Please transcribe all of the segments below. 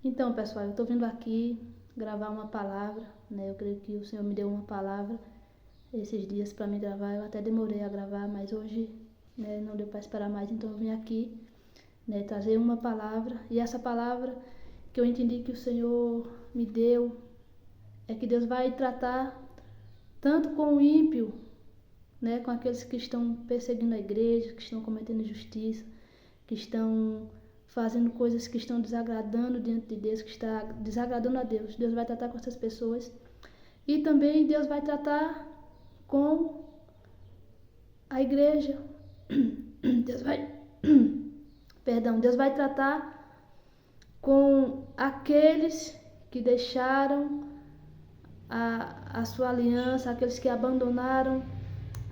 Então, pessoal, eu estou vindo aqui gravar uma palavra, né? Eu creio que o Senhor me deu uma palavra esses dias para me gravar. Eu até demorei a gravar, mas hoje, né, não deu para esperar mais, então eu vim aqui, né, trazer uma palavra. E essa palavra que eu entendi que o Senhor me deu é que Deus vai tratar tanto com o ímpio, né, com aqueles que estão perseguindo a igreja, que estão cometendo injustiça, que estão fazendo coisas que estão desagradando diante de Deus, que está desagradando a Deus. Deus vai tratar com essas pessoas. E também Deus vai tratar com a igreja. Deus vai, Deus vai tratar com aqueles que deixaram a sua aliança, aqueles que abandonaram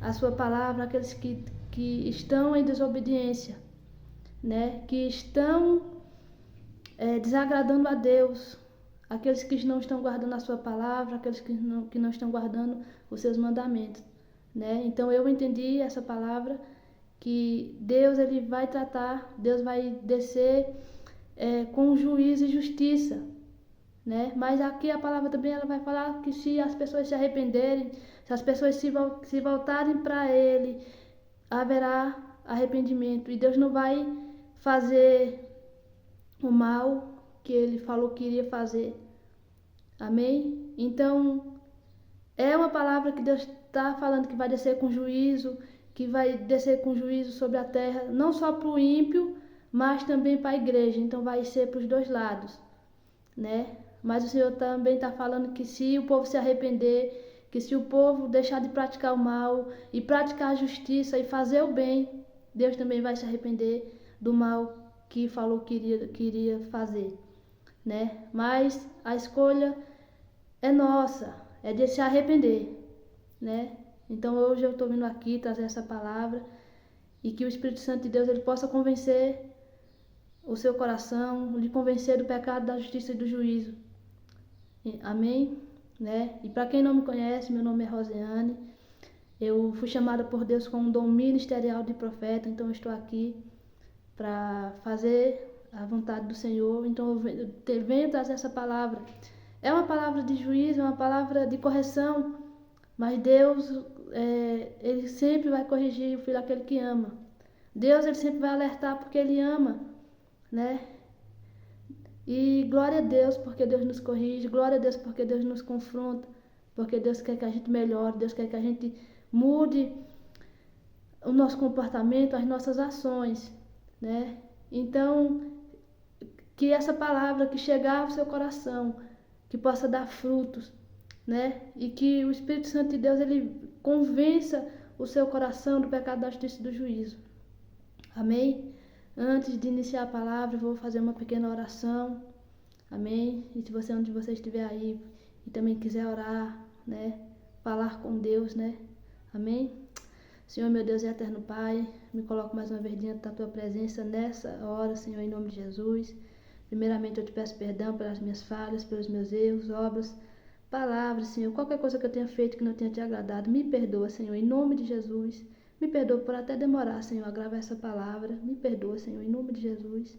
a sua palavra, aqueles que estão em desobediência, né? Que estão desagradando a Deus, aqueles que não estão guardando a sua palavra, aqueles que não estão guardando os seus mandamentos, né? Então eu entendi essa palavra que Deus ele vai tratar, Deus vai descer com juízo e justiça, né? Mas aqui a palavra também ela vai falar que se as pessoas se arrependerem, se as pessoas se voltarem para Ele, haverá arrependimento e Deus não vai fazer o mal que Ele falou que iria fazer. Amém? Então é uma palavra que Deus está falando que vai descer com juízo, que vai descer com juízo sobre a terra, não só para o ímpio, mas também para a igreja. Então vai ser para os dois lados, né? Mas o Senhor também está falando que se o povo se arrepender, que se o povo deixar de praticar o mal e praticar a justiça e fazer o bem, Deus também vai se arrepender do mal que falou que iria fazer, né? Mas a escolha é nossa, é de se arrepender, né? Então hoje eu estou vindo aqui trazer essa palavra e que o Espírito Santo de Deus ele possa convencer o seu coração, lhe convencer do pecado, da justiça e do juízo. Amém? Né? E para quem não me conhece, meu nome é Rosiane. Eu fui chamada por Deus com um dom ministerial de profeta, então eu estou aqui para fazer a vontade do Senhor. Então eu venho trazer essa palavra. É uma palavra de juízo, é uma palavra de correção, mas Deus, ele sempre vai corrigir o filho aquele que ama. Deus, ele sempre vai alertar porque ele ama, né? E glória a Deus porque Deus nos corrige, glória a Deus porque Deus nos confronta, porque Deus quer que a gente melhore, Deus quer que a gente mude o nosso comportamento, as nossas ações, né? Então, que essa palavra que chegar ao seu coração, que possa dar frutos, né? E que o Espírito Santo de Deus, ele convença o seu coração do pecado, da justiça e do juízo. Amém? Antes de iniciar a palavra, eu vou fazer uma pequena oração. Amém? E se você, onde você estiver aí, e também quiser orar, né? Falar com Deus, né? Amém? Senhor, meu Deus e eterno Pai, me coloco mais uma vez diante da Tua presença nessa hora, Senhor, em nome de Jesus. Primeiramente, eu te peço perdão pelas minhas falhas, pelos meus erros, obras, palavras, Senhor. Qualquer coisa que eu tenha feito que não tenha te agradado, me perdoa, Senhor, em nome de Jesus. Me perdoa por até demorar, Senhor, a gravar essa palavra. Me perdoa, Senhor, em nome de Jesus.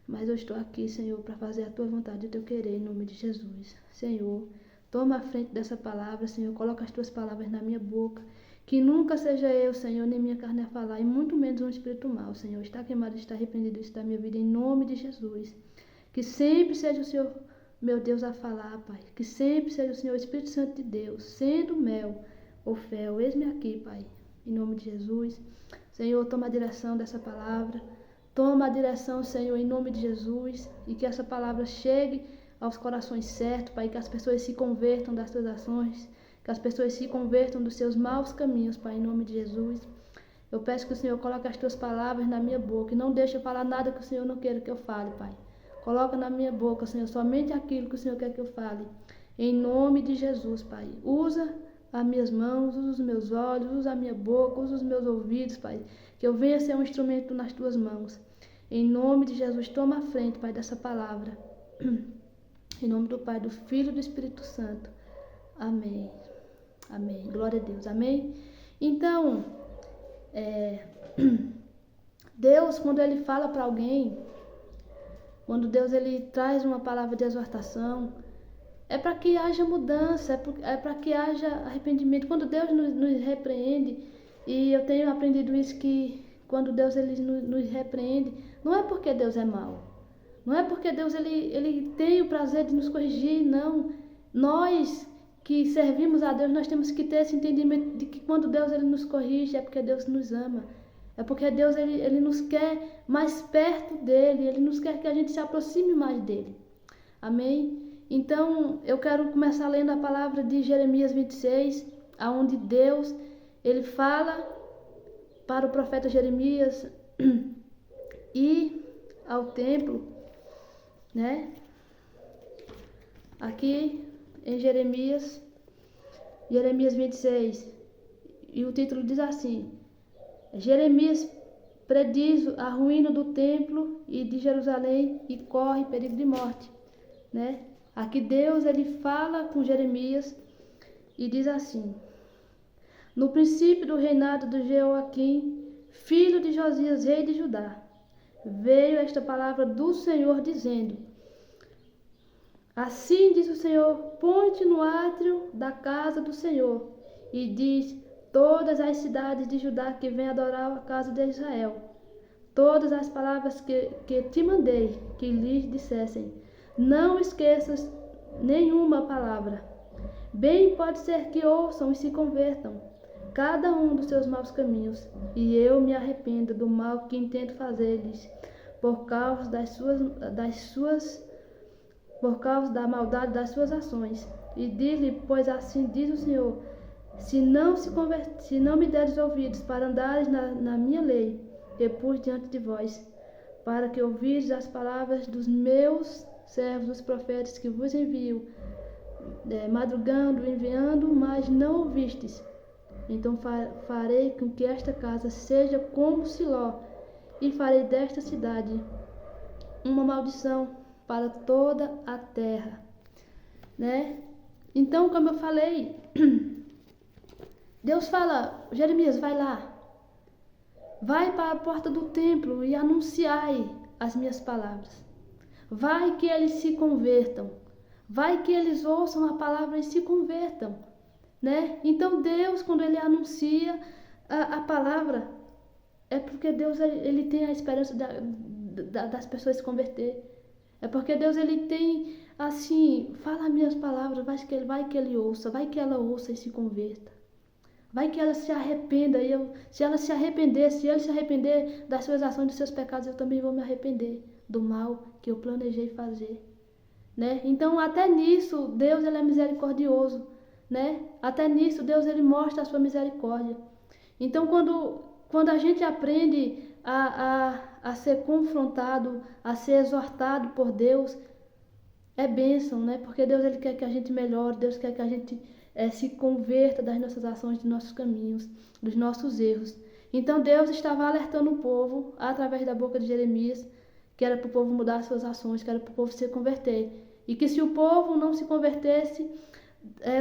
Mas eu estou aqui, Senhor, para fazer a Tua vontade e o Teu querer, em nome de Jesus. Senhor, toma a frente dessa palavra, Senhor. Coloca as Tuas palavras na minha boca. Que nunca seja eu, Senhor, nem minha carne a falar, e muito menos um espírito mau, Senhor. Está queimado, está arrependido, está minha vida, em nome de Jesus. Que sempre seja o Senhor, meu Deus, a falar, Pai. Que sempre seja o Senhor, o Espírito Santo de Deus, sendo mel ou fel. Eis-me aqui, Pai. Em nome de Jesus. Senhor, toma a direção dessa palavra. Toma a direção, Senhor, em nome de Jesus. E que essa palavra chegue aos corações certos, Pai. Que as pessoas se convertam das suas ações. Que as pessoas se convertam dos seus maus caminhos, Pai, em nome de Jesus. Eu peço que o Senhor coloque as tuas palavras na minha boca. E não deixe eu falar nada que o Senhor não queira que eu fale, Pai. Coloca na minha boca, Senhor, somente aquilo que o Senhor quer que eu fale. Em nome de Jesus, Pai. Usa as minhas mãos, usa os meus olhos, usa a minha boca, usa os meus ouvidos, Pai. Que eu venha ser um instrumento nas tuas mãos. Em nome de Jesus, toma a frente, Pai, dessa palavra. Em nome do Pai, do Filho e do Espírito Santo. Amém. Amém. Glória a Deus. Amém. Então, Deus, quando Ele fala para alguém, quando Deus ele traz uma palavra de exortação, é para que haja mudança, é para que haja arrependimento. Quando Deus nos repreende, e eu tenho aprendido isso, que quando Deus ele nos repreende, não é porque Deus é mau, não é porque Deus ele tem o prazer de nos corrigir, não. Nós que servimos a Deus, nós temos que ter esse entendimento de que quando Deus ele nos corrige, é porque Deus nos ama. É porque Deus ele nos quer mais perto dele, ele nos quer que a gente se aproxime mais dele. Amém? Então, eu quero começar lendo a palavra de Jeremias 26, aonde Deus ele fala para o profeta Jeremias ir ao templo, né? Aqui em Jeremias 26, e o título diz assim: Jeremias prediz a ruína do templo e de Jerusalém e corre perigo de morte, né? Aqui Deus ele fala com Jeremias e diz assim: No princípio do reinado de Jeoaquim, filho de Josias, rei de Judá, veio esta palavra do Senhor dizendo: Assim diz o Senhor, põe-te no átrio da casa do Senhor e diz todas as cidades de Judá que vêm adorar a casa de Israel, todas as palavras que te mandei, que lhes dissessem. Não esqueças nenhuma palavra. Bem pode ser que ouçam e se convertam, cada um dos seus maus caminhos, e eu me arrependo do mal que intento fazer-lhes, por causa por causa da maldade das suas ações. E diz-lhe, pois assim diz o Senhor, se não me deres ouvidos para andares na minha lei, que pus diante de vós, para que ouvires as palavras dos meus servos, os profetas que vos envio, madrugando, enviando, mas não ouvistes. Então farei com que esta casa seja como Siló, e farei desta cidade uma maldição para toda a terra, né? Então, como eu falei, Deus fala, Jeremias, vai lá, vai para a porta do templo e anunciai as minhas palavras. Vai que eles se convertam, vai que eles ouçam a palavra e se convertam, né? Então Deus, quando ele anuncia a palavra, é porque Deus ele tem a esperança das pessoas se converter. É porque Deus ele tem assim, fala minhas palavras, vai que ele ouça, vai que ela ouça e se converta. Vai que ela se arrependa, se ela se arrepender, se ele se arrepender das suas ações, dos seus pecados, eu também vou me arrepender do mal que eu planejei fazer, né? Então, até nisso, Deus ele é misericordioso, né? Até nisso, Deus ele mostra a sua misericórdia. Então, quando a gente aprende a ser confrontado, a ser exortado por Deus, é bênção, né? Porque Deus ele quer que a gente melhore, Deus quer que a gente se converta das nossas ações, dos nossos caminhos, dos nossos erros. Então Deus estava alertando o povo, através da boca de Jeremias, que era para o povo mudar as suas ações, que era para o povo se converter. E que se o povo não se convertesse,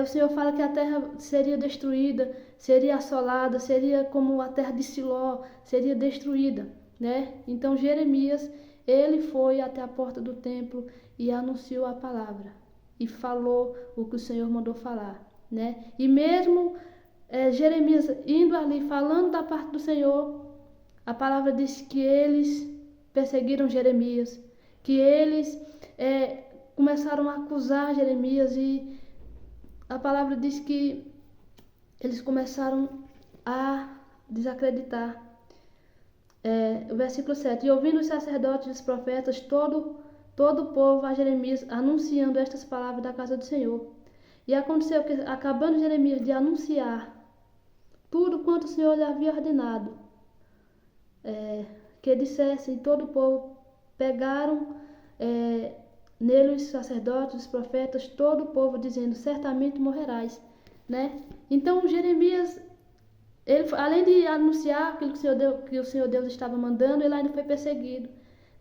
o Senhor fala que a terra seria destruída, seria assolada, seria como a terra de Siló, seria destruída, né? Então Jeremias, ele foi até a porta do templo e anunciou a palavra e falou o que o Senhor mandou falar, né? E mesmo Jeremias indo ali falando da parte do Senhor, a palavra diz que eles perseguiram Jeremias, que eles começaram a acusar Jeremias, e a palavra diz que eles começaram a desacreditar. O versículo 7, e ouvindo os sacerdotes e os profetas, todo o povo a Jeremias, anunciando estas palavras da casa do Senhor. E aconteceu que, acabando Jeremias de anunciar tudo quanto o Senhor lhe havia ordenado, que dissessem, todo o povo pegaram nele os sacerdotes, os profetas, todo o povo, dizendo, certamente morrerás, né? Então Jeremias, ele, além de anunciar aquilo que o Senhor Deus estava mandando, ele ainda foi perseguido,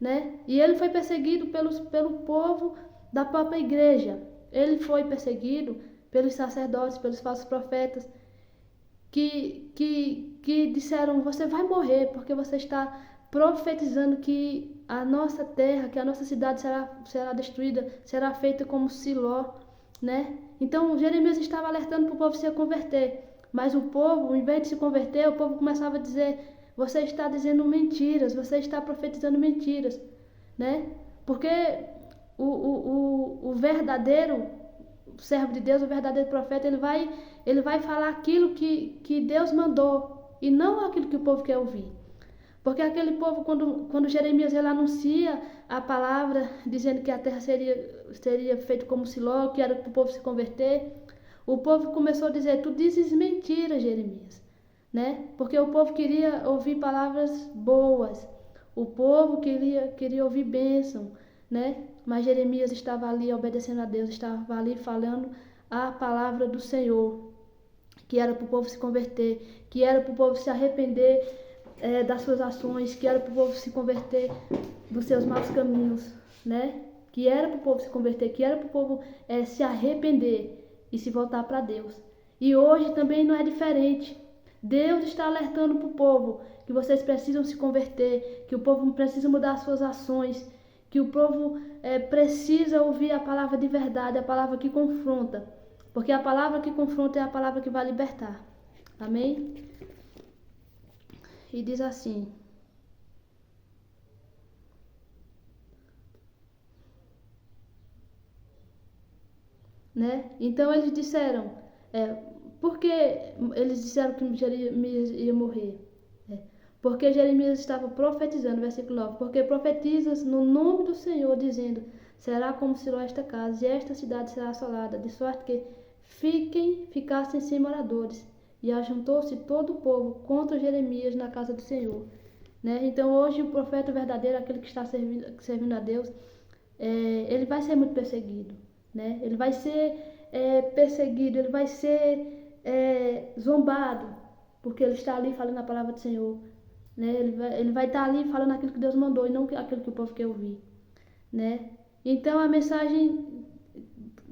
né? E ele foi perseguido pelo povo da própria igreja. Ele foi perseguido pelos sacerdotes, pelos falsos profetas, que disseram, você vai morrer porque você está profetizando que a nossa terra, que a nossa cidade será destruída, será feita como Siló, né? Então Jeremias estava alertando para o povo se converter, mas o povo, em vez de se converter, o povo começava a dizer: você está dizendo mentiras, você está profetizando mentiras, né? Porque o verdadeiro servo de Deus, o verdadeiro profeta, ele vai falar aquilo que Deus mandou e não aquilo que o povo quer ouvir. Porque aquele povo, quando Jeremias ele anuncia a palavra, dizendo que a terra seria feita como Siló, que era para o povo se converter, o povo começou a dizer: tu dizes mentira, Jeremias, né? Porque o povo queria ouvir palavras boas, o povo queria ouvir bênção, né? Mas Jeremias estava ali obedecendo a Deus, estava ali falando a palavra do Senhor, que era para o povo se converter, que era para o povo se arrepender das suas ações, que era para o povo se converter dos seus maus caminhos, né? Que era para o povo se converter, que era para o povo se arrepender e se voltar para Deus. E hoje também não é diferente. Deus está alertando para o povo que vocês precisam se converter, que o povo precisa mudar as suas ações, que o povo precisa ouvir a palavra de verdade, a palavra que confronta, porque a palavra que confronta é a palavra que vai libertar. Amém? E diz assim: né? Então eles disseram, porque eles disseram que Jeremias ia morrer? Porque Jeremias estava profetizando, versículo 9, porque profetizas no nome do Senhor, dizendo: será como Siló esta casa, e esta cidade será assolada, de sorte que ficassem sem moradores. E ajuntou-se todo o povo contra Jeremias na casa do Senhor. Né? Então hoje o profeta verdadeiro, aquele que está servindo a Deus, ele vai ser muito perseguido. Né? Ele vai ser perseguido, ele vai ser zombado, porque ele está ali falando a palavra do Senhor. Né? Ele vai estar ali falando aquilo que Deus mandou e não aquilo que o povo quer ouvir. Né? Então a mensagem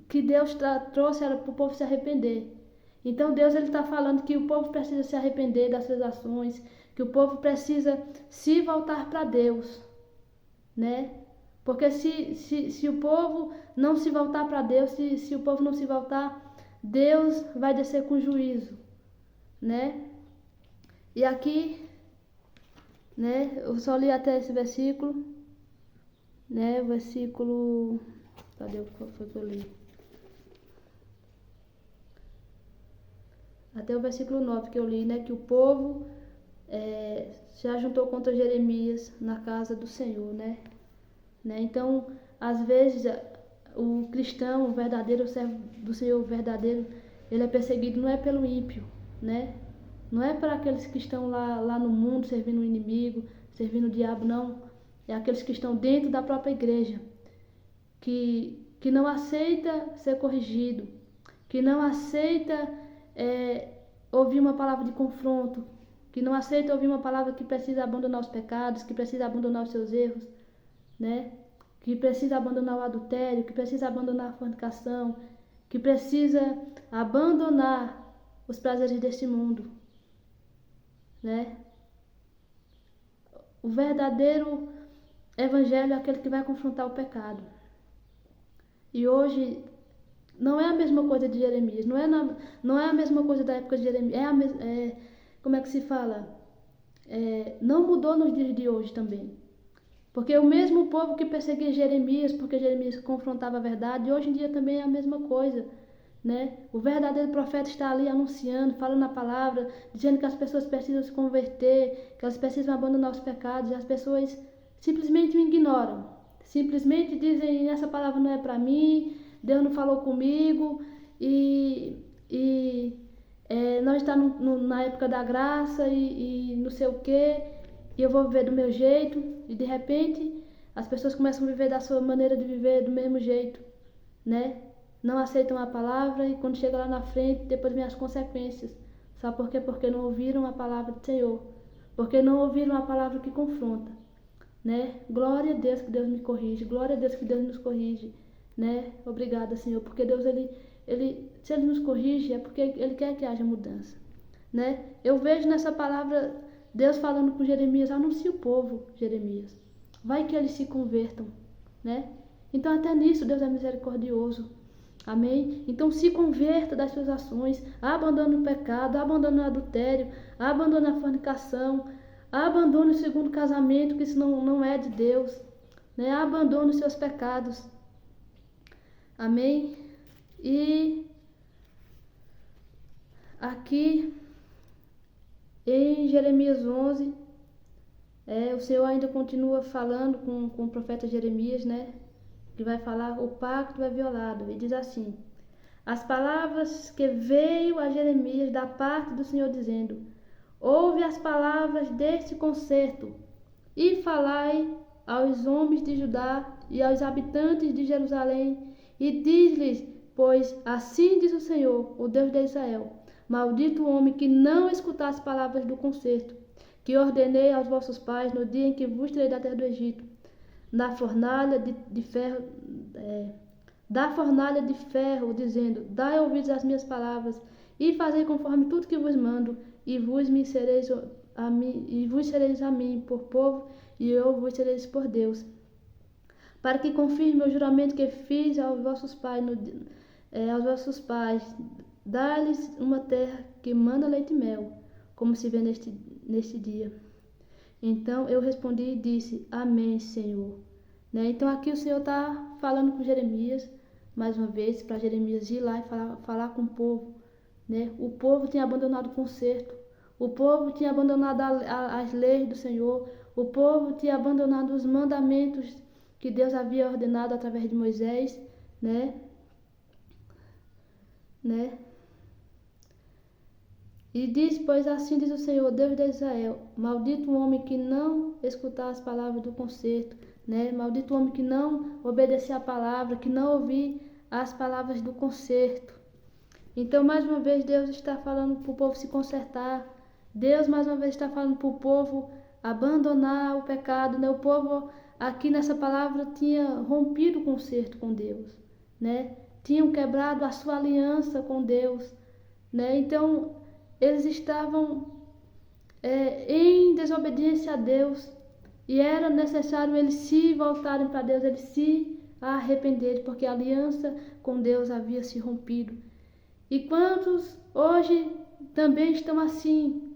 que Deus trouxe era para o povo se arrepender. Então Deus está falando que o povo precisa se arrepender das suas ações, que o povo precisa se voltar para Deus, né? Porque se o povo não se voltar para Deus, se o povo não se voltar, Deus vai descer com juízo, né? E aqui, né? Eu só li até esse versículo, né? O versículo, cadê o que foi que eu li? Até o versículo 9 que eu li, né? Que o povo se ajuntou contra Jeremias na casa do Senhor, né? Então, às vezes, o cristão, o verdadeiro, o servo do Senhor, o verdadeiro, ele é perseguido não é pelo ímpio, né? Não é para aqueles que estão lá no mundo servindo o inimigo, servindo o diabo, não. É aqueles que estão dentro da própria igreja, que não aceita ser corrigido, que não aceita ouvir uma palavra de confronto, que não aceita ouvir uma palavra que precisa abandonar os pecados, que precisa abandonar os seus erros, né? Que precisa abandonar o adultério, que precisa abandonar a fornicação, que precisa abandonar os prazeres deste mundo, né? O verdadeiro evangelho é aquele que vai confrontar o pecado. E hoje não é a mesma coisa de Jeremias, não é a mesma coisa da época de Jeremias, como é que se fala? Não mudou nos dias de hoje também. Porque o mesmo povo que perseguia Jeremias, porque Jeremias confrontava a verdade, hoje em dia também é a mesma coisa, né? O verdadeiro profeta está ali anunciando, falando a palavra, dizendo que as pessoas precisam se converter, que elas precisam abandonar os pecados, e as pessoas simplesmente o ignoram. Simplesmente dizem: essa palavra não é para mim, Deus não falou comigo, nós estamos na época da graça e não sei o quê, e eu vou viver do meu jeito, e de repente as pessoas começam a viver da sua maneira de viver do mesmo jeito, né? Não aceitam a palavra e quando chega lá na frente, depois vem as consequências. Sabe por quê? Porque não ouviram a palavra do Senhor, porque não ouviram a palavra que confronta, né? Glória a Deus que Deus me corrige, glória a Deus que Deus nos corrige, né? Obrigada, Senhor, porque Deus, se Ele nos corrige é porque Ele quer que haja mudança, né? Eu vejo nessa palavra Deus falando com Jeremias, anuncia o povo, Jeremias. Vai que eles se convertam, né? Então até nisso Deus é misericordioso. Amém? Então se converta das suas ações, abandone o pecado, abandone o adultério, abandone a fornicação, abandone o segundo casamento, que isso não é de Deus, né? Abandone os seus pecados. Amém? E aqui em Jeremias 11, o Senhor ainda continua falando com o profeta Jeremias, né? Que vai falar, o pacto é violado. E diz assim: as palavras que veio a Jeremias da parte do Senhor dizendo: ouve as palavras deste concerto e falai aos homens de Judá e aos habitantes de Jerusalém e diz-lhes, pois assim diz o Senhor, o Deus de Israel: maldito o homem que não escutar as palavras do concerto que ordenei aos vossos pais no dia em que vos tirei da terra do Egito, na fornalha de ferro, da fornalha de ferro, dizendo: dai ouvidos às minhas palavras e fazei conforme tudo que vos mando, e vos sereis a mim por povo, e eu vos sereis por Deus, para que confirme o juramento que fiz aos vossos pais, dá-lhes uma terra que manda leite e mel, como se vê neste dia. Então eu respondi e disse: amém, Senhor. Né? Então aqui o Senhor está falando com Jeremias, mais uma vez, para Jeremias ir lá e falar com o povo. Né? O povo tinha abandonado o concerto, o povo tinha abandonado as leis do Senhor, o povo tinha abandonado os mandamentos que Deus havia ordenado através de Moisés, né? E diz, pois assim diz o Senhor, Deus de Israel: maldito o homem que não escutar as palavras do concerto, né? Maldito o homem que não obedecer a palavra, que não ouvir as palavras do concerto. Então, mais uma vez, Deus está falando para o povo se consertar. Deus, mais uma vez, está falando para o povo abandonar o pecado, né? O povo, aqui nessa palavra, tinha rompido o concerto com Deus, né? Tinham quebrado a sua aliança com Deus, né? Então, eles estavam em desobediência a Deus, e era necessário eles se voltarem para Deus, eles se arrependerem, porque a aliança com Deus havia se rompido. E quantos hoje também estão assim,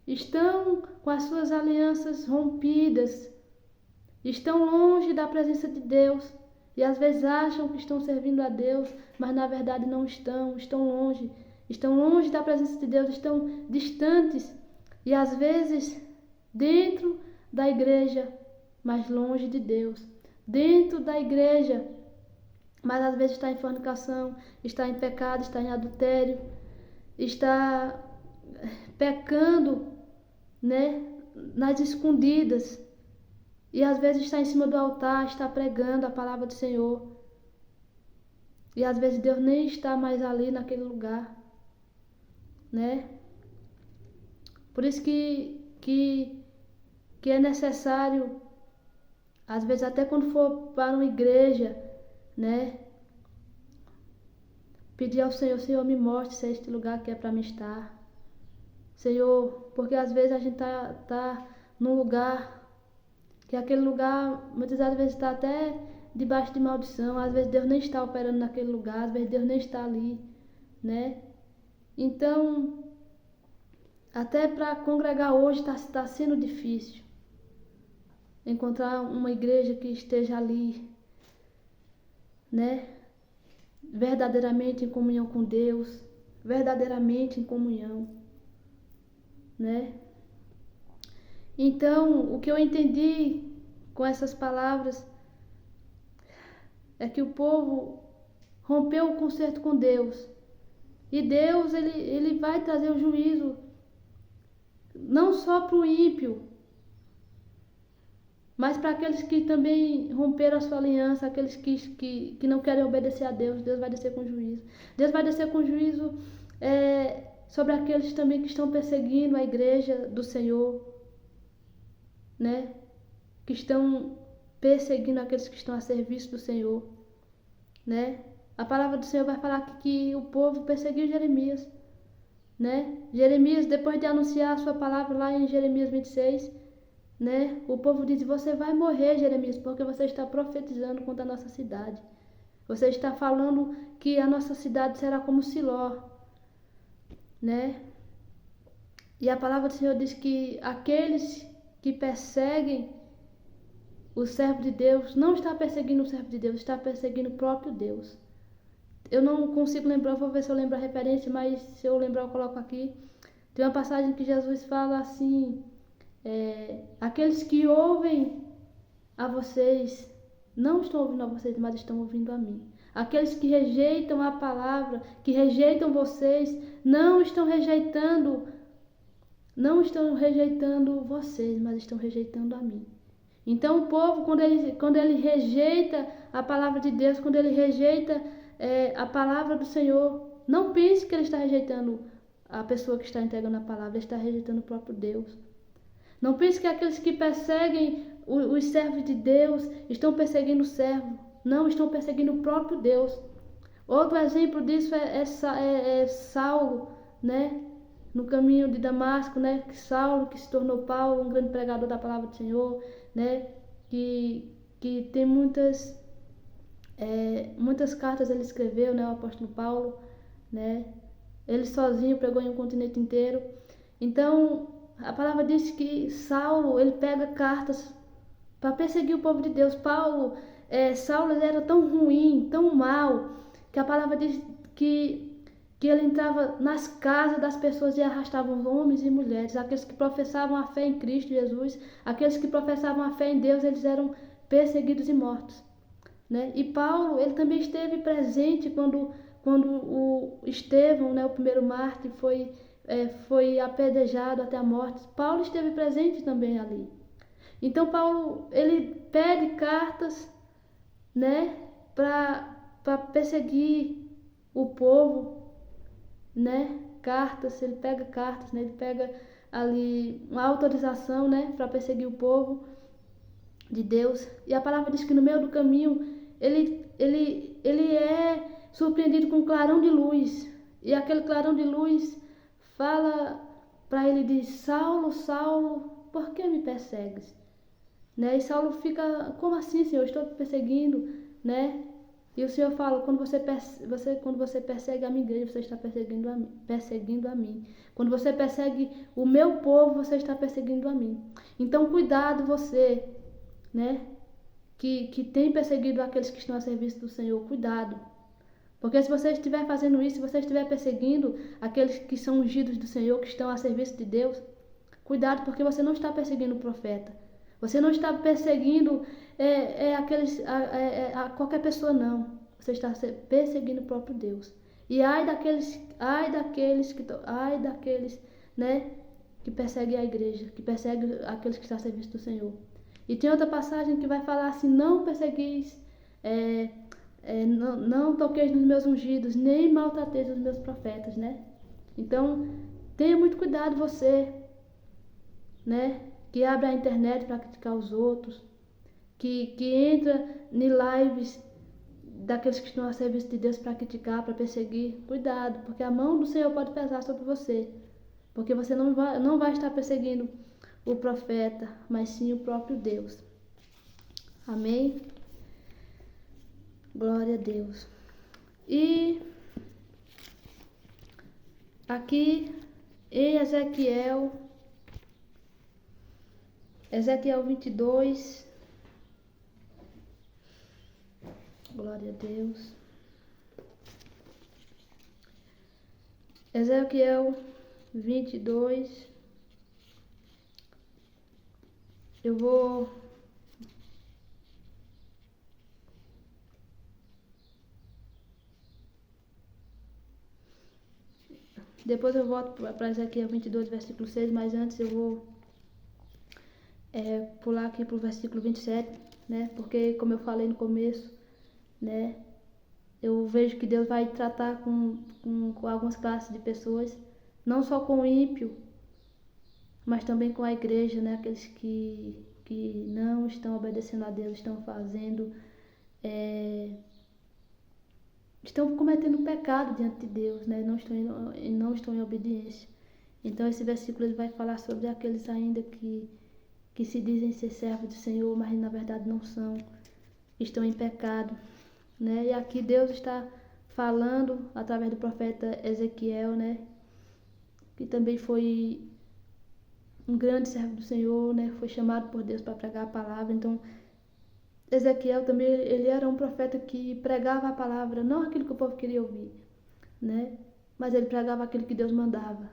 estão com as suas alianças rompidas, estão longe da presença de Deus, e às vezes acham que estão servindo a Deus, mas na verdade não estão, estão longe da presença de Deus, estão distantes, e às vezes dentro da igreja, mas longe de Deus, dentro da igreja, mas às vezes está em fornicação, está em pecado, está em adultério, está pecando, né, nas escondidas, e às vezes está em cima do altar, está pregando a palavra do Senhor, e às vezes Deus nem está mais ali naquele lugar, né? Por isso que é necessário, às vezes até quando for para uma igreja, né, pedir ao Senhor: Senhor, me mostre se é este lugar que é para mim estar, Senhor, porque às vezes a gente tá num lugar que aquele lugar muitas vezes está até debaixo de maldição, às vezes Deus nem está operando naquele lugar, às vezes Deus nem está ali, né? Então, até para congregar hoje está sendo difícil encontrar uma igreja que esteja ali, né? Verdadeiramente em comunhão com Deus, verdadeiramente em comunhão, né? Então, o que eu entendi com essas palavras é que o povo rompeu o concerto com Deus. E Deus, ele vai trazer o juízo não só para o ímpio, mas para aqueles que também romperam a sua aliança, aqueles que não querem obedecer a Deus. Deus vai descer com juízo. Deus vai descer com juízo sobre aqueles também que estão perseguindo a igreja do Senhor, né? Que estão perseguindo aqueles que estão a serviço do Senhor, né? A palavra do Senhor vai falar que o povo perseguiu Jeremias, né? Jeremias, depois de anunciar a sua palavra lá em Jeremias 26, né? O povo diz: você vai morrer, Jeremias, porque você está profetizando contra a nossa cidade. Você está falando que a nossa cidade será como Siló, né? E a palavra do Senhor diz que aqueles que perseguem o servo de Deus não está perseguindo o servo de Deus, está perseguindo o próprio Deus. Eu não consigo lembrar, vou ver se eu lembro a referência, mas se eu lembrar eu coloco aqui. Tem uma passagem que Jesus fala assim: aqueles que ouvem a vocês não estão ouvindo a vocês, mas estão ouvindo a mim. Aqueles que rejeitam a palavra, que rejeitam vocês, não estão rejeitando vocês, mas estão rejeitando a mim. Então o povo, quando ele rejeita a palavra de Deus, quando ele rejeita a palavra do Senhor, não pense que ele está rejeitando a pessoa que está entregando a palavra, ele está rejeitando o próprio Deus. Não pense que aqueles que perseguem os servos de Deus estão perseguindo o servo. Não, estão perseguindo o próprio Deus. Outro exemplo disso é Saulo, né? No caminho de Damasco, né? Saulo, que se tornou Paulo, um grande pregador da palavra do Senhor, né? Que tem muitas cartas ele escreveu, né? O apóstolo Paulo, né? Ele sozinho pregou em um continente inteiro. Então, a palavra diz que Saulo, ele pega cartas para perseguir o povo de Deus. Saulo ele era tão ruim, tão mau, que a palavra diz que ele entrava nas casas das pessoas e arrastava homens e mulheres. Aqueles que professavam a fé em Cristo Jesus, aqueles que professavam a fé em Deus, eles eram perseguidos e mortos, né? E Paulo, ele também esteve presente quando o Estevão, né, o primeiro mártir, foi apedrejado até a morte. Paulo esteve presente também ali. Então Paulo, ele pede cartas, né, para perseguir o povo, né? Ele pega cartas, né? Ele pega ali uma autorização, né, para perseguir o povo de Deus. E a palavra diz que no meio do caminho ele é surpreendido com um clarão de luz. E aquele clarão de luz fala para ele, diz: Saulo, Saulo, por que me persegues? Né? E Saulo fica: como assim, Senhor? Estou te perseguindo, né? E o Senhor fala: quando você persegue a minha igreja, você está perseguindo a mim. Quando você persegue o meu povo, você está perseguindo a mim. Então, cuidado você, né? Que tem perseguido aqueles que estão a serviço do Senhor. Cuidado. Porque se você estiver fazendo isso, se você estiver perseguindo aqueles que são ungidos do Senhor, que estão a serviço de Deus, cuidado, porque você não está perseguindo o profeta. Você não está perseguindo qualquer pessoa, não. Você está perseguindo o próprio Deus. E ai daqueles, né, que perseguem a igreja, que perseguem aqueles que estão a serviço do Senhor. E tem outra passagem que vai falar assim: não perseguis, não toqueis nos meus ungidos, nem maltrateis os meus profetas, né? Então, tenha muito cuidado você, né? Que abre a internet para criticar os outros, que entra em lives daqueles que estão a serviço de Deus para criticar, para perseguir. Cuidado, porque a mão do Senhor pode pesar sobre você, porque você não vai estar perseguindo o profeta, mas sim o próprio Deus. Amém? Glória a Deus. E aqui em Ezequiel 22, glória a Deus. Ezequiel 22, eu vou depois eu volto para Ezequiel 22, versículo 6, mas antes eu vou pular aqui para o versículo 27, né? Porque, como eu falei no começo, né? Eu vejo que Deus vai tratar com algumas classes de pessoas, não só com o ímpio, mas também com a igreja, né? Aqueles que não estão obedecendo a Deus, estão estão cometendo pecado diante de Deus, né? Não estão em obediência. Então esse versículo ele vai falar sobre aqueles ainda que se dizem ser servos do Senhor, mas na verdade não são, estão em pecado, né? E aqui Deus está falando através do profeta Ezequiel, né? Que também foi um grande servo do Senhor, né? Foi chamado por Deus para pregar a palavra. Então Ezequiel também, ele era um profeta que pregava a palavra, não aquilo que o povo queria ouvir, né? Mas ele pregava aquilo que Deus mandava.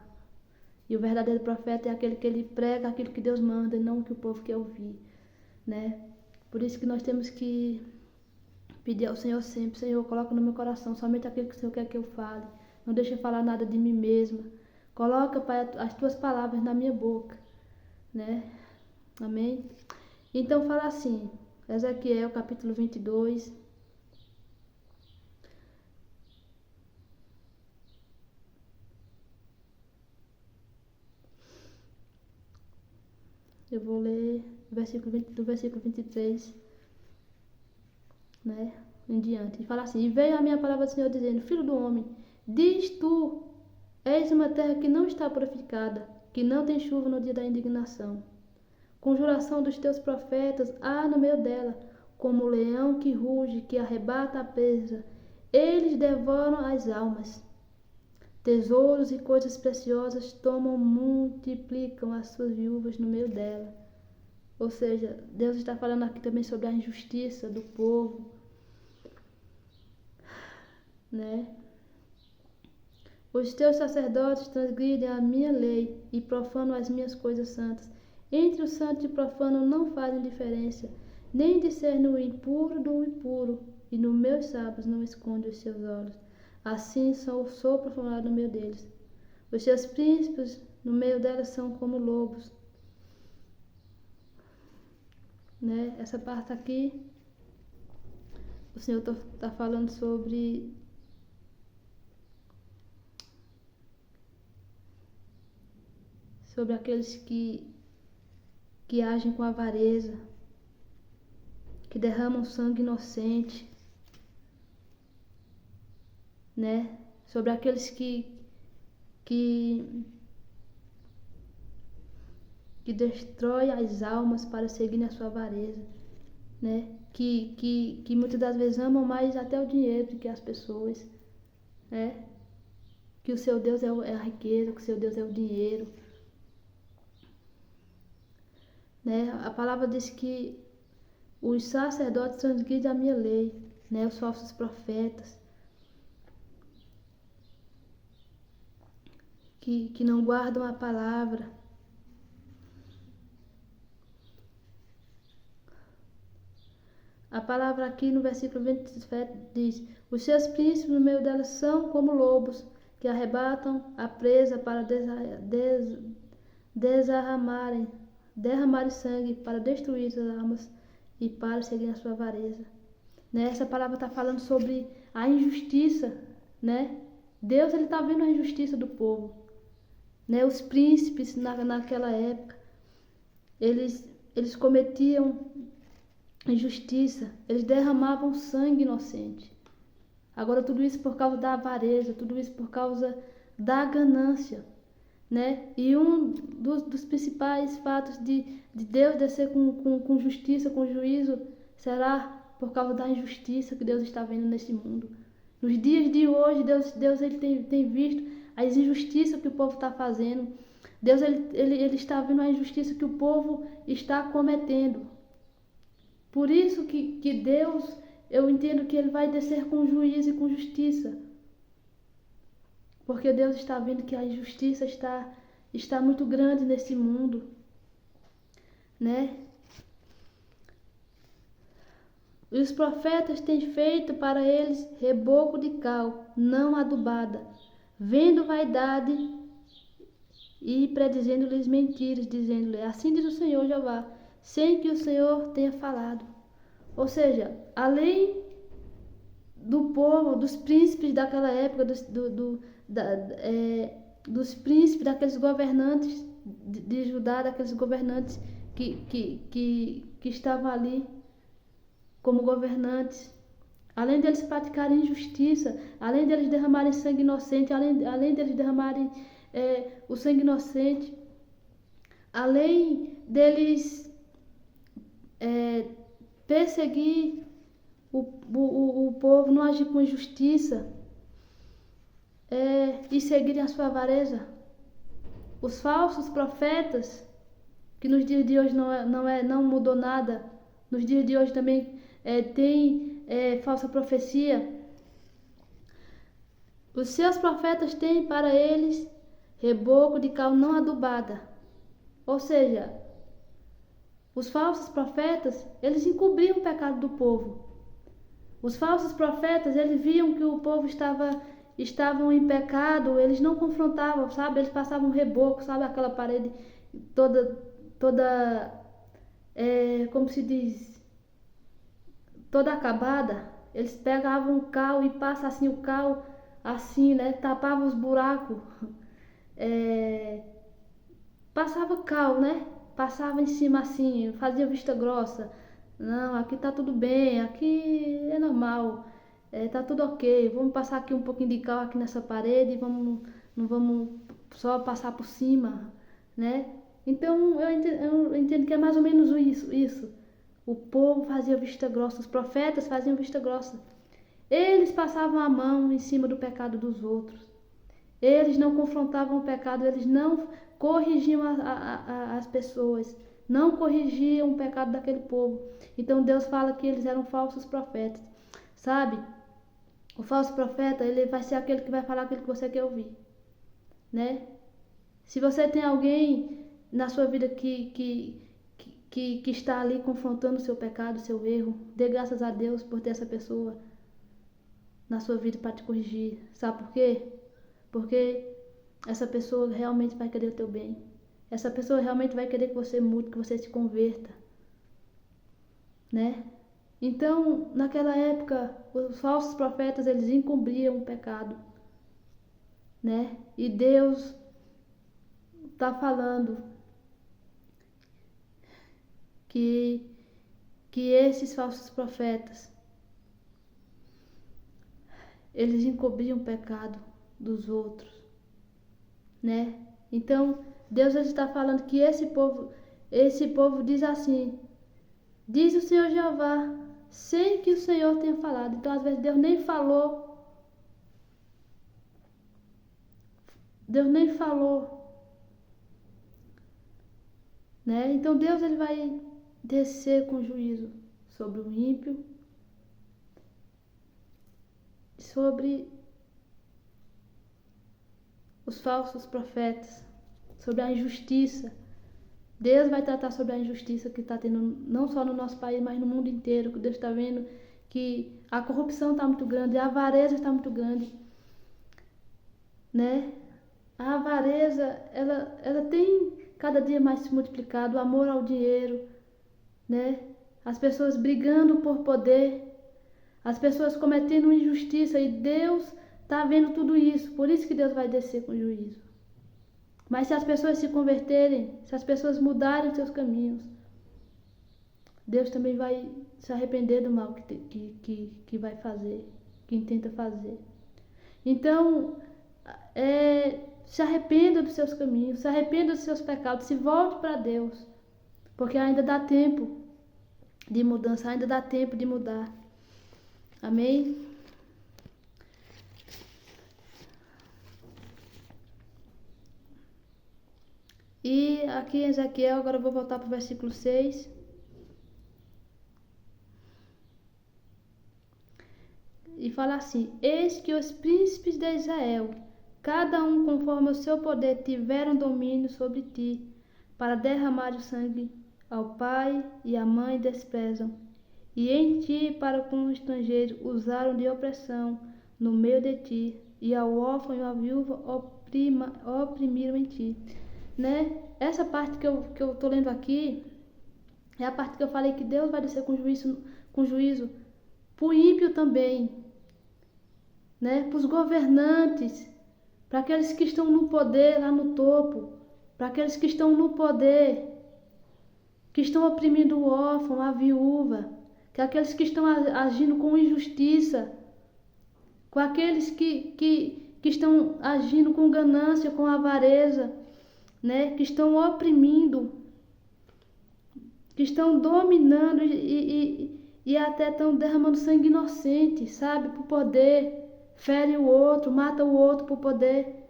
E o verdadeiro profeta é aquele que ele prega aquilo que Deus manda e não o que o povo quer ouvir, né? Por isso que nós temos que pedir ao Senhor sempre: Senhor, coloca no meu coração somente aquilo que o Senhor quer que eu fale. Não deixe eu falar nada de mim mesma. Coloca, Pai, as tuas palavras na minha boca, né? Amém? Então fala assim, Ezequiel capítulo 22. Eu vou ler do versículo 23, né, em diante. E fala assim: E veio a minha palavra do Senhor dizendo: Filho do homem, diz tu, eis uma terra que não está purificada, que não tem chuva no dia da indignação. Conjuração dos teus profetas há no meio dela, como o leão que ruge, que arrebata a presa. Eles devoram as almas. Tesouros e coisas preciosas tomam, multiplicam as suas viúvas no meio dela. Ou seja, Deus está falando aqui também sobre a injustiça do povo, né? Os teus sacerdotes transgridem a minha lei e profanam as minhas coisas santas. Entre o santo e o profano não fazem diferença, nem discernem o impuro do impuro, e nos meus sábados não esconde os seus olhos. Assim sou profanado no meio deles. Os seus príncipes no meio delas são como lobos. Né? Essa parte aqui, o Senhor está falando sobre aqueles que agem com avareza, que derramam sangue inocente, né? Sobre aqueles que destrói as almas para seguir a sua avareza, né? Que muitas das vezes amam mais até o dinheiro do que as pessoas, né? Que o seu Deus é a riqueza, que o seu Deus é o dinheiro, né? A palavra diz que os sacerdotes transgridem a minha lei, né? Os falsos profetas, que não guardam a palavra. A palavra aqui no versículo 27 diz: Os seus príncipes no meio delas são como lobos, que arrebatam a presa para derramarem sangue, para destruir as almas e para seguir a sua avareza. Né? Essa palavra está falando sobre a injustiça, né? Deus está vendo a injustiça do povo. Né? Os príncipes naquela época, eles cometiam injustiça, eles derramavam sangue inocente. Agora tudo isso por causa da avareza, tudo isso por causa da ganância, né? E um dos principais fatos de Deus descer com justiça, com juízo, será por causa da injustiça que Deus está vendo nesse mundo. Nos dias de hoje, Deus ele tem visto as injustiças que o povo está fazendo. Deus ele está vendo a injustiça que o povo está cometendo. Por isso que Deus, eu entendo que Ele vai descer com juízo e com justiça. Porque Deus está vendo que a injustiça está muito grande nesse mundo, né? Os profetas têm feito para eles reboco de cal, não adubada, vendo vaidade e predizendo-lhes mentiras, dizendo-lhe: Assim diz o Senhor Jeová, sem que o Senhor tenha falado. Ou seja, além do povo, dos príncipes daquela época, dos príncipes, daqueles governantes de Judá, daqueles governantes que estavam ali como governantes, além deles praticarem injustiça, além deles derramarem sangue inocente, além deles derramarem o sangue inocente, além deles perseguir o povo, não agir com injustiça e seguirem a sua avareza. Os falsos profetas, que nos dias de hoje não mudou nada, nos dias de hoje também tem falsa profecia. Os seus profetas têm para eles reboco de cal não adubada. Ou seja, os falsos profetas, eles encobriam o pecado do povo. Os falsos profetas, eles viam que o povo estavam em pecado, eles não confrontavam, sabe? Eles passavam reboco, sabe? Aquela parede toda como se diz, toda acabada. Eles pegavam o cal e passam assim o cal, assim, né? Tapavam os buracos. Passava cal, né? Passava em cima assim, fazia vista grossa. Não, aqui tá tudo bem, aqui é normal, tá tudo ok. Vamos passar aqui um pouquinho de cal aqui nessa parede e não vamos só passar por cima, né? Então eu entendo que é mais ou menos isso. O povo fazia vista grossa, os profetas faziam vista grossa. Eles passavam a mão em cima do pecado dos outros. Eles não confrontavam o pecado, eles não corrigiam as pessoas, não corrigiam o pecado daquele povo. Então Deus fala que eles eram falsos profetas, sabe? O falso profeta, ele vai ser aquele que vai falar aquilo que você quer ouvir, né? Se você tem alguém na sua vida que está ali confrontando o seu pecado, o seu erro, dê graças a Deus por ter essa pessoa na sua vida para te corrigir. Sabe por quê? Porque essa pessoa realmente vai querer o teu bem. Essa pessoa realmente vai querer que você mude, que você se converta, né? Então, naquela época, os falsos profetas, eles encobriam o pecado, né? E Deus está falando que esses falsos profetas, eles encobriam o pecado dos outros, né? Então, Deus está falando que esse povo diz assim, diz o Senhor Jeová, sem que o Senhor tenha falado. Então, às vezes, Deus nem falou, né? Então, Deus ele vai descer com juízo sobre o ímpio, sobre os falsos profetas, sobre a injustiça. Deus vai tratar sobre a injustiça que está tendo não só no nosso país, mas no mundo inteiro, que Deus está vendo que a corrupção está muito grande, a avareza está muito grande, né? A avareza, ela tem cada dia mais se multiplicado, o amor ao dinheiro, né? As pessoas brigando por poder, as pessoas cometendo injustiça, e Deus está vendo tudo isso, por isso que Deus vai descer com juízo. Mas se as pessoas se converterem, se as pessoas mudarem seus caminhos, Deus também vai se arrepender do mal que vai fazer, que intenta fazer. Então, se arrependa dos seus caminhos, se arrependa dos seus pecados, se volte para Deus, porque ainda dá tempo de mudança, ainda dá tempo de mudar. Amém? E aqui em Ezequiel, agora eu vou voltar para o versículo 6. E fala assim: eis que os príncipes de Israel, cada um conforme o seu poder, tiveram domínio sobre ti, para derramar o sangue ao pai e à mãe desprezam, e em ti para com o estrangeiro usaram de opressão no meio de ti, e ao órfão e à viúva oprimiram em ti. Né? Essa parte que eu tô lendo aqui é a parte que eu falei que Deus vai descer com juízo para o ímpio também, né? Para os governantes, para aqueles que estão no poder lá no topo, para aqueles que estão no poder, que estão oprimindo o órfão, a viúva, que aqueles que estão agindo com injustiça, com aqueles que estão agindo com ganância, com avareza, né? Que estão oprimindo, que estão dominando e até estão derramando sangue inocente, sabe? Por poder, fere o outro, mata o outro por poder,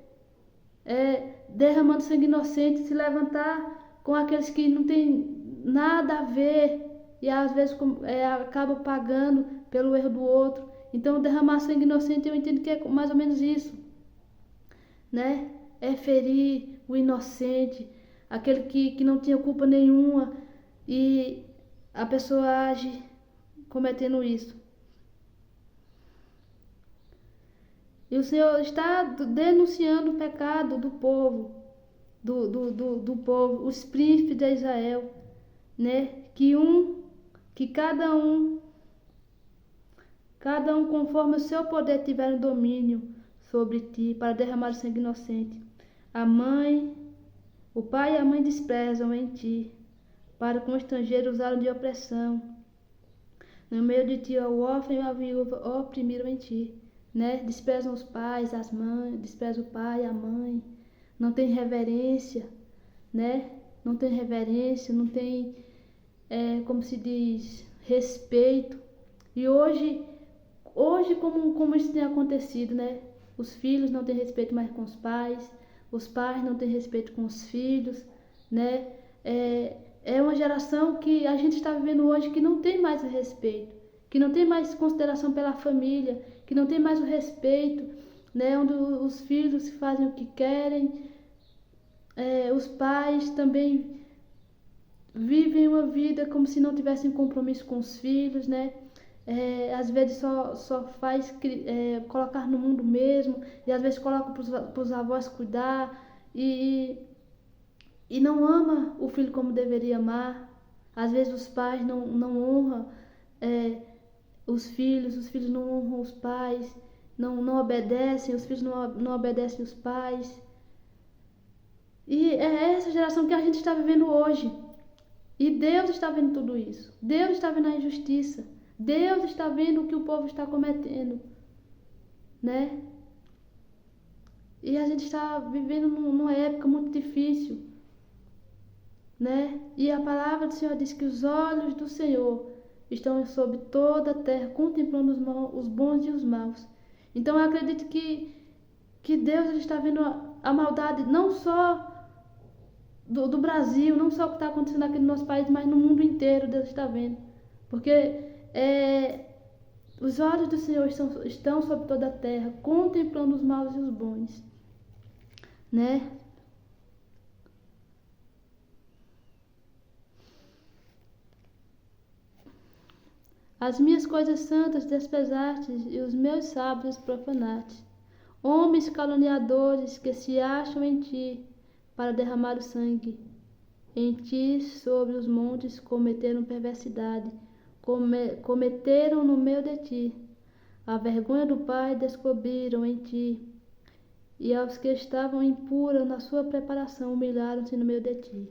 derramando sangue inocente, se levantar com aqueles que não tem nada a ver e às vezes acaba pagando pelo erro do outro. Então, derramar sangue inocente, eu entendo que é mais ou menos isso, né? É ferir o inocente, aquele que não tinha culpa nenhuma, e a pessoa age cometendo isso. E o Senhor está denunciando o pecado do povo, do povo, os príncipes de Israel, né? Que cada um conforme o seu poder tiver no domínio sobre ti, para derramar sangue inocente. O pai e a mãe desprezam em ti, para com o estrangeiro usaram de opressão. No meio de ti, o órfão e a viúva oprimiram em ti, né? Desprezam os pais, as mães, desprezam o pai, a mãe, não tem reverência, né? Não tem reverência, não tem, como se diz, respeito. E hoje como isso tem acontecido, né? Os filhos não têm respeito mais com os pais não têm respeito com os filhos, né? É uma geração que a gente está vivendo hoje que não tem mais o respeito, que não tem mais consideração pela família, que não tem mais o respeito, né? Onde os filhos fazem o que querem, os pais também vivem uma vida como se não tivessem compromisso com os filhos, né? Às vezes só faz colocar no mundo mesmo, e às vezes coloca para os avós cuidar, e não ama o filho como deveria amar. Às vezes os pais não honram os filhos não honram os pais, não obedecem, os filhos não obedecem os pais. E é essa geração que a gente está vivendo hoje. E Deus está vendo tudo isso. Deus está vendo a injustiça. Deus está vendo o que o povo está cometendo, né? E a gente está vivendo numa época muito difícil, né? E a palavra do Senhor diz que os olhos do Senhor estão sobre toda a terra, contemplando os bons e os maus. Então eu acredito que Deus está vendo a maldade não só do Brasil, não só o que está acontecendo aqui no nosso país, mas no mundo inteiro Deus está vendo. Porque os olhos do Senhor estão sobre toda a terra, contemplando os maus e os bons, né? As minhas coisas santas desprezastes e os meus sábados profanaste. Homens caluniadores que se acham em ti para derramar o sangue. Em ti sobre os montes cometeram perversidade, cometeram no meio de ti. A vergonha do Pai descobriram em ti, e aos que estavam impuros na sua preparação humilharam-se no meio de ti.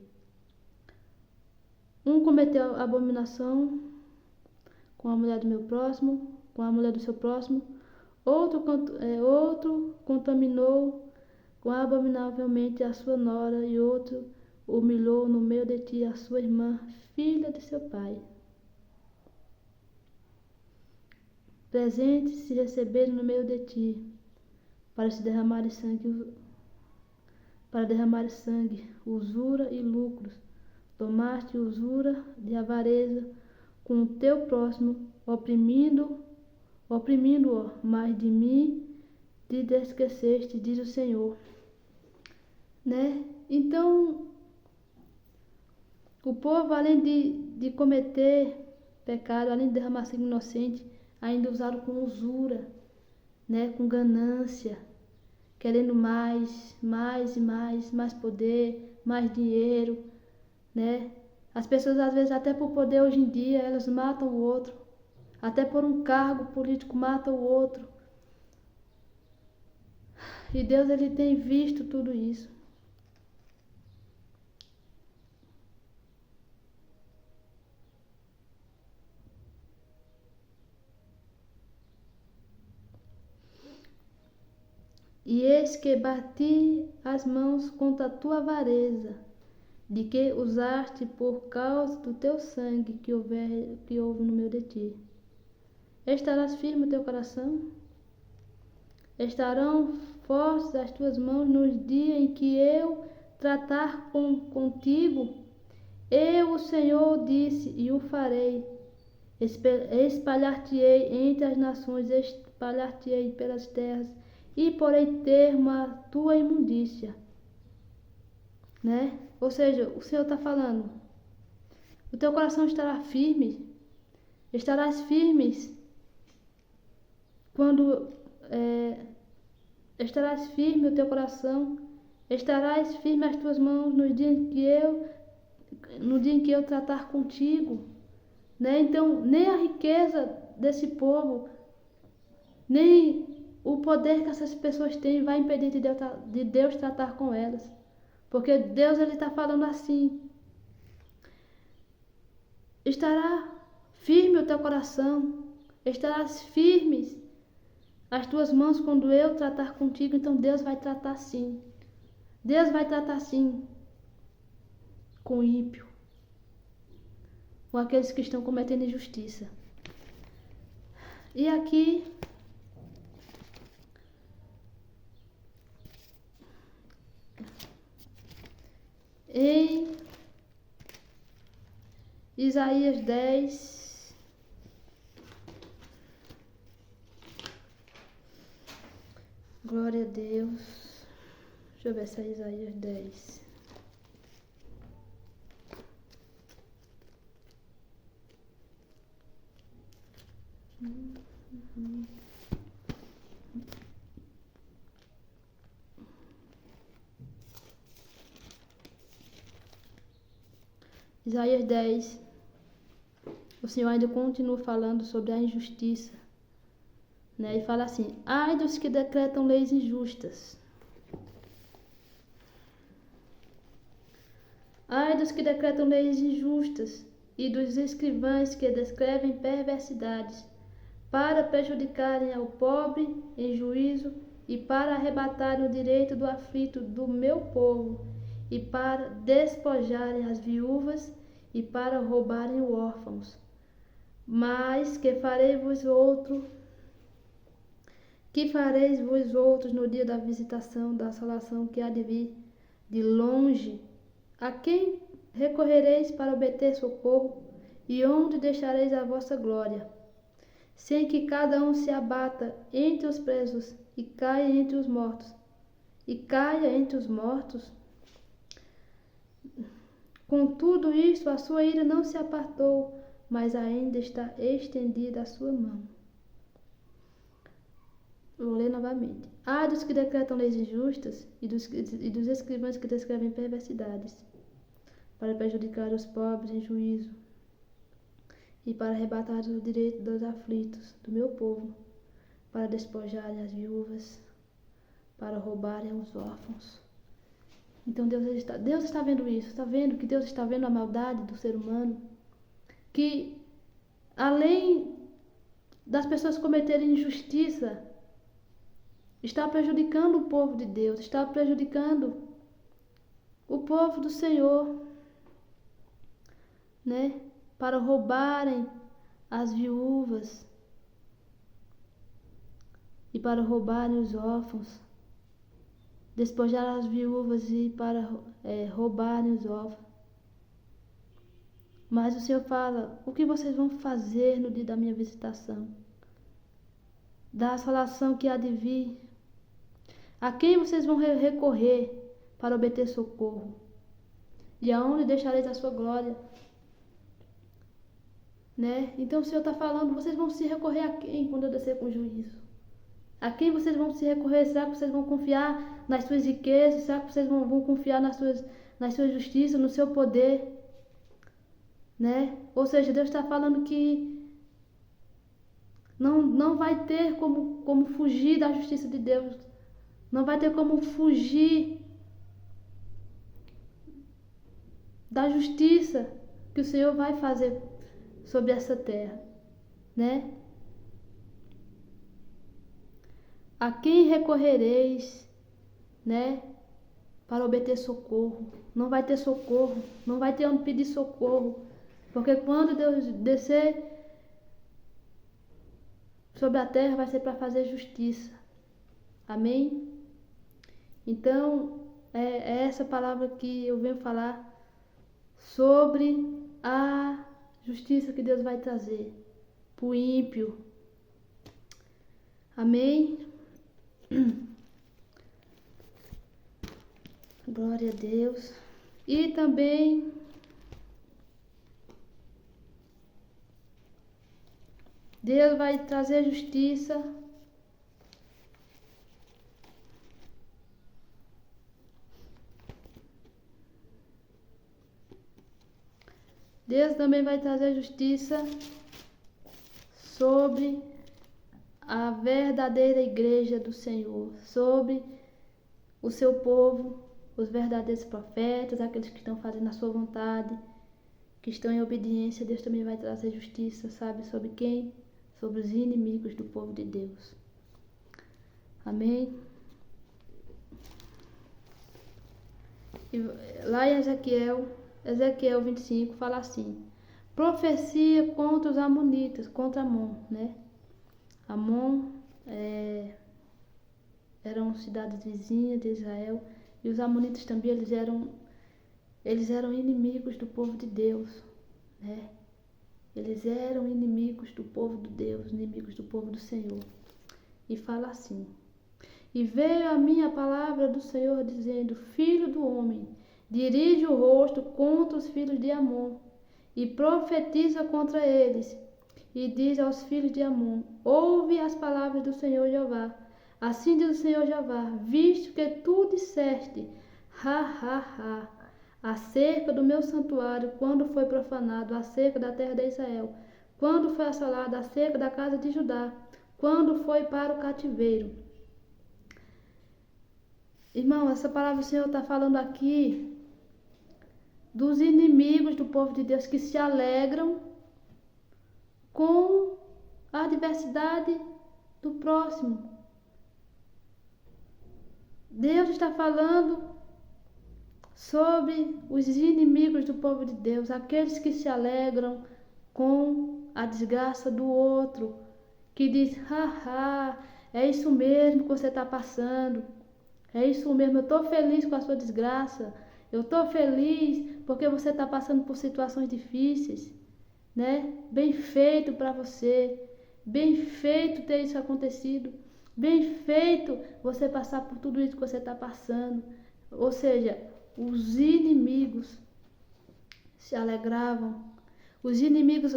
Um cometeu abominação com a mulher do meu próximo, com a mulher do seu próximo, outro contaminou abominavelmente a sua nora, e outro humilhou no meio de ti a sua irmã, filha de seu pai. Presentes se receberam no meio de ti, para derramar sangue, usura e lucros. Tomaste usura de avareza com o teu próximo, oprimindo-o, mas de mim te esqueceste, diz o Senhor. Né? Então, o povo, além de cometer pecado, além de derramar sangue inocente, ainda usaram com usura, né? Com ganância, querendo mais poder, mais dinheiro, né? As pessoas, às vezes, até por poder hoje em dia, elas matam o outro. Até por um cargo político, matam o outro. E Deus, Ele tem visto tudo isso. E eis que bati as mãos contra a tua avareza, de que usaste por causa do teu sangue que houve no meio de ti. Estarás firme o teu coração? Estarão fortes as tuas mãos nos dias em que eu tratar contigo? Eu, o Senhor, disse, e o farei. Espalhar-te-ei entre as nações, espalhar-te-ei pelas terras, e porei termo à tua imundícia. Né? Ou seja, o Senhor está falando, o teu coração estará firme, estarás firmes quando estarás firme o teu coração, estarás firme as tuas mãos no dia em que eu tratar contigo, né? Então, nem a riqueza desse povo, nem o poder que essas pessoas têm vai impedir de Deus tratar com elas, porque Deus ele está falando assim: estará firme o teu coração, estarás firmes as tuas mãos quando eu tratar contigo. Então Deus vai tratar sim. Deus vai tratar sim com o ímpio, com aqueles que estão cometendo injustiça. E aqui em Isaías 10, glória a Deus. Deixa eu ver se é Isaías 10. Isaías 10, o Senhor ainda continua falando sobre a injustiça, né? E fala assim: ai dos que decretam leis injustas. Ai dos que decretam leis injustas e dos escrivães que descrevem perversidades, para prejudicarem ao pobre em juízo e para arrebatarem o direito do aflito do meu povo, e para despojarem as viúvas e para roubarem os órfãos. Mas que fareis vos outros no dia da visitação, da assolação que há de vir de longe? A quem recorrereis para obter socorro? E onde deixareis a vossa glória? Sem que cada um se abata entre os presos e caia entre os mortos. Com tudo isto, a sua ira não se apartou, mas ainda está estendida a sua mão. Vou ler novamente. Ai dos que decretam leis injustas e dos escrivães que descrevem perversidades, para prejudicar os pobres em juízo e para arrebatar o direito dos aflitos do meu povo, para despojarem as viúvas, para roubarem os órfãos. Então Deus está vendo isso, está vendo que Deus está vendo a maldade do ser humano, que além das pessoas cometerem injustiça, está prejudicando o povo de Deus, está prejudicando o povo do Senhor, né? Para roubarem as viúvas e para roubarem os órfãos, despojar as viúvas e para roubarem os órfãos. Mas o Senhor fala: o que vocês vão fazer no dia da minha visitação? Da assolação que há de vir? A quem vocês vão recorrer para obter socorro? E aonde deixareis a sua glória? Né? Então o Senhor está falando: vocês vão se recorrer a quem quando eu descer com juízo? A quem vocês vão se recorrer? Será que vocês vão confiar nas suas riquezas? Será que vocês vão confiar na sua justiça, no seu poder? Né? Ou seja, Deus está falando que não vai ter como fugir da justiça de Deus. Não vai ter como fugir da justiça que o Senhor vai fazer sobre essa terra, né? a quem recorrereis, né? Para obter socorro. Não vai ter socorro, não vai ter onde pedir socorro. Porque quando Deus descer sobre a terra, vai ser para fazer justiça. Amém? Então, é essa palavra que eu venho falar sobre a justiça que Deus vai trazer para o ímpio. Amém? Glória a Deus. E também Deus vai trazer justiça Deus também vai trazer justiça sobre a verdadeira igreja do Senhor, sobre o seu povo, os verdadeiros profetas, aqueles que estão fazendo a sua vontade, que estão em obediência. Deus também vai trazer justiça, sabe? Sobre quem? Sobre os inimigos do povo de Deus. Amém? E lá em Ezequiel 25 fala assim: profecia contra os amonitas, contra Amon, né? Amon eram cidades vizinhas de Israel, e os amonitas também eles eram inimigos do povo de Deus, né? Eles eram inimigos do povo de Deus, inimigos do povo do Senhor. E fala assim: e veio a minha palavra do Senhor dizendo: filho do homem, dirige o rosto contra os filhos de Amon e profetiza contra eles, e diz aos filhos de Amon: ouve as palavras do Senhor Jeová. Assim diz o Senhor Jeová: visto que tu disseste, acerca do meu santuário, quando foi profanado, acerca da terra de Israel, quando foi assolado, acerca da casa de Judá, quando foi para o cativeiro. Irmão, essa palavra o Senhor está falando aqui dos inimigos do povo de Deus que se alegram com a adversidade do próximo. Deus está falando sobre os inimigos do povo de Deus, aqueles que se alegram com a desgraça do outro, que diz: é isso mesmo que você está passando, é isso mesmo, eu estou feliz com a sua desgraça, eu estou feliz porque você está passando por situações difíceis, né? Bem feito para você, bem feito ter isso acontecido, bem feito você passar por tudo isso que você está passando. Ou seja, os inimigos se alegravam. Os inimigos,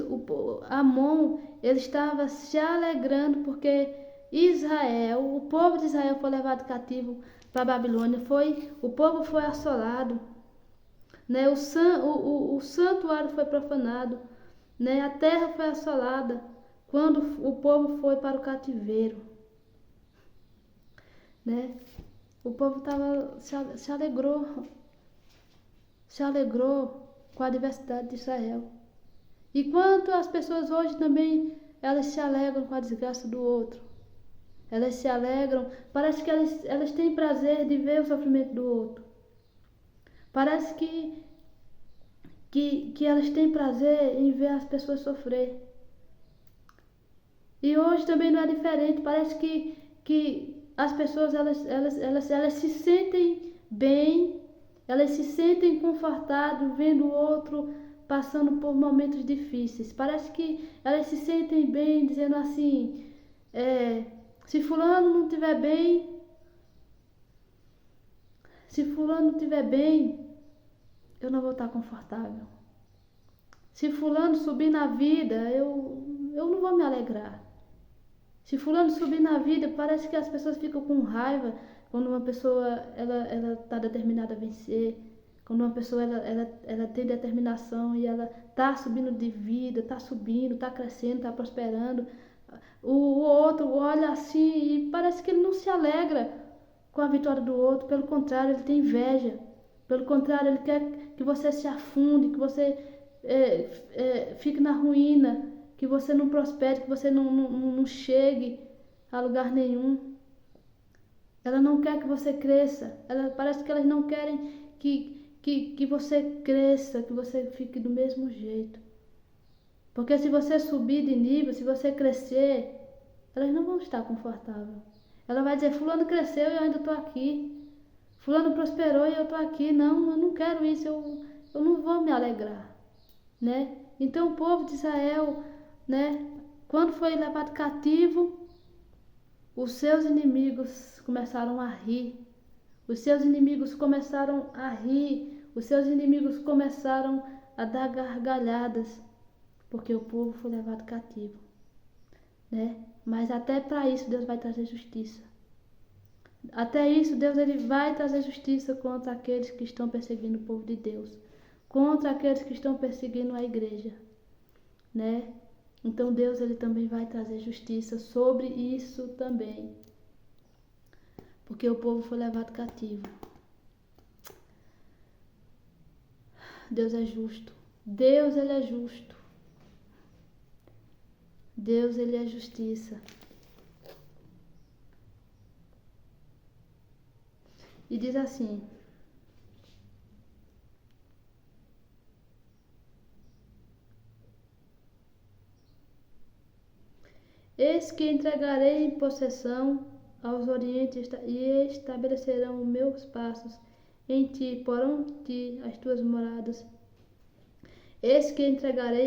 Amon, ele estava se alegrando porque Israel, o povo de Israel foi levado cativo para a Babilônia, o povo foi assolado, né? O santuário foi profanado, né? A terra foi assolada quando o povo foi para o cativeiro, né? O povo se alegrou com a adversidade de Israel. Enquanto as pessoas hoje também, elas se alegram com a desgraça do outro. Elas se alegram, parece que elas têm prazer de ver o sofrimento do outro. Parece que elas têm prazer em ver as pessoas sofrer. E hoje também não é diferente, parece que as pessoas elas se sentem bem, elas se sentem confortadas vendo o outro passando por momentos difíceis. Parece que elas se sentem bem dizendo assim: se fulano não estiver bem, eu não vou estar confortável. Se fulano subir na vida, eu não vou me alegrar. Se fulano subir na vida, parece que as pessoas ficam com raiva quando uma pessoa ela está determinada a vencer, quando uma pessoa ela tem determinação e ela está subindo de vida, está subindo, está crescendo, está prosperando. O outro olha assim e parece que ele não se alegra com a vitória do outro, pelo contrário, ele tem inveja. Pelo contrário, ele quer que você se afunde, que você fique na ruína, que você não prospere, que você não chegue a lugar nenhum. Ela não quer que você cresça. Parece que elas não querem que você cresça, que você fique do mesmo jeito. Porque se você subir de nível, se você crescer, elas não vão estar confortáveis. Ela vai dizer, fulano cresceu e eu ainda estou aqui. Fulano prosperou e eu estou aqui. Não, eu não quero isso, eu não vou me alegrar. Né? Então o povo de Israel, né, quando foi levado cativo, os seus inimigos começaram a rir. Os seus inimigos começaram a rir. Os seus inimigos começaram a dar gargalhadas. Porque o povo foi levado cativo. Né? Mas até para isso Deus vai trazer justiça. Até isso Deus ele vai trazer justiça contra aqueles que estão perseguindo o povo de Deus. Contra aqueles que estão perseguindo a igreja. Né? Então Deus ele também vai trazer justiça sobre isso também. Porque o povo foi levado cativo. Deus é justo. Deus ele é justo. Deus ele é justiça. E diz assim: eis que entregarei em possessão aos orientes e estabelecerão meus passos em ti, porão ti as tuas moradas. Eis que entregarei